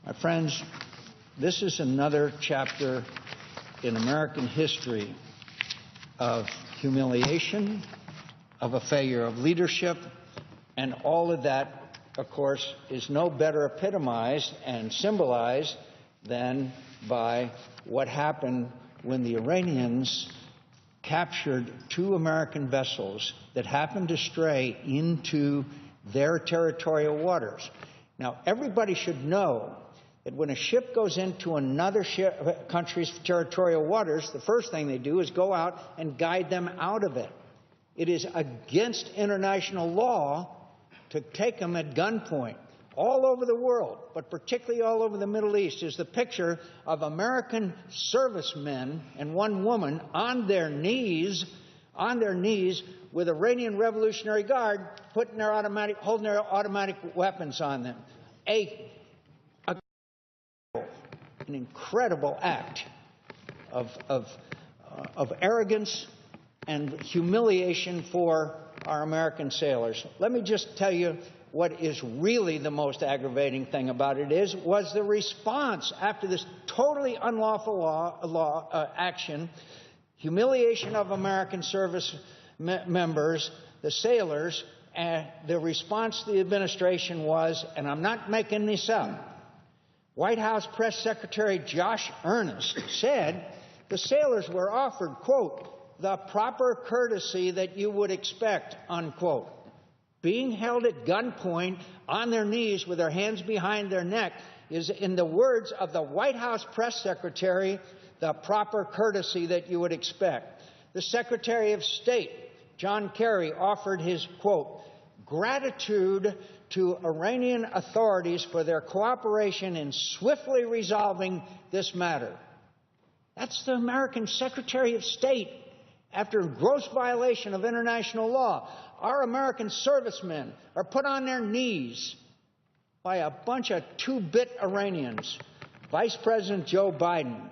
My friends, this is another chapter in American history of humiliation, of a failure of leadership, and all of that, of course, is no better epitomized and symbolized than by what happened when the Iranians captured two American vessels that happened to stray into their territorial waters. Now, everybody should know that when a ship goes into another country's territorial waters, the first thing they do is go out and guide them out of it. It is against international law to take them at gunpoint. All over the world, but particularly all over the Middle East, is the picture of American servicemen and one woman on their knees with Iranian Revolutionary Guard holding their automatic weapons on them. An incredible act of arrogance and humiliation for our American sailors. Let me just tell you what is really the most aggravating thing about it was the response after this totally unlawful action, humiliation of American service members, the sailors, and the response to the administration was, and I'm not making this up, White House Press Secretary Josh Earnest said the sailors were offered, quote, the proper courtesy that you would expect, unquote. Being held at gunpoint on their knees with their hands behind their neck is, in the words of the White House press secretary, the proper courtesy that you would expect. The Secretary of State, John Kerry, offered his, quote, gratitude to Iranian authorities for their cooperation in swiftly resolving this matter. That's the American Secretary of State after gross violation of international law. Our American servicemen are put on their knees by a bunch of two-bit Iranians. Vice President Joe Biden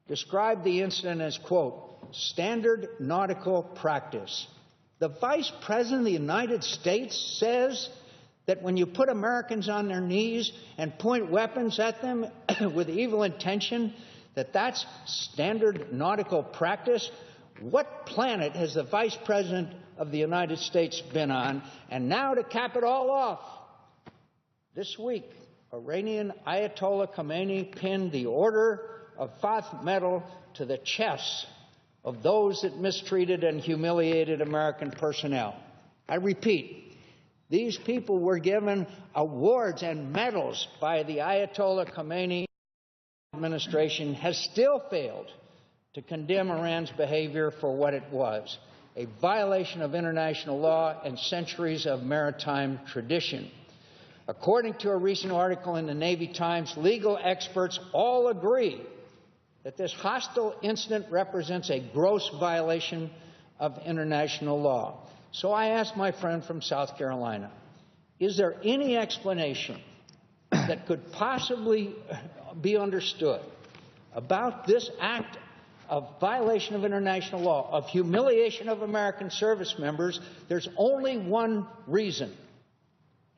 described the incident as, quote, standard nautical practice. The Vice President of the United States says that when you put Americans on their knees and point weapons at them with evil intention, that's standard nautical practice. What planet has the Vice President of the United States been on? And now, to cap it all off, this week, Iranian Ayatollah Khomeini pinned the Order of Fath Medal to the chests of those that mistreated and humiliated American personnel. I repeat, these people were given awards and medals by the Ayatollah Khomeini administration, has still failed to condemn Iran's behavior for what it was, a violation of international law and centuries of maritime tradition. According to a recent article in the Navy Times, legal experts all agree that this hostile incident represents a gross violation of international law. So I asked my friend from South Carolina, is there any explanation that could possibly be understood about this act of violation of international law, of humiliation of American service members? There's only one reason,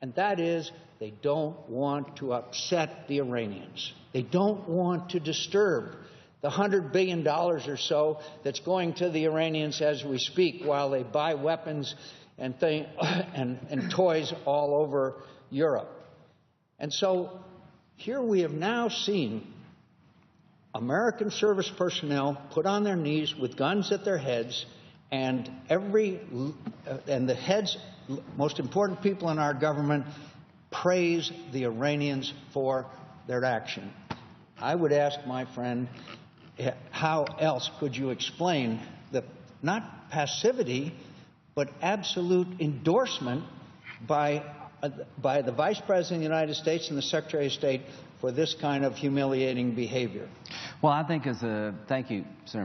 and that is they don't want to upset the Iranians. They don't want to disturb the $100 billion or so that's going to the Iranians as we speak while they buy weapons and toys all over Europe. And so here we have now seen American service personnel put on their knees with guns at their heads, and the heads, most important people in our government, praise the Iranians for their action. I would ask my friend, how else could you explain the not passivity but absolute endorsement by the Vice President of the United States and the Secretary of State for this kind of humiliating behavior? Well, I think thank you, Senator.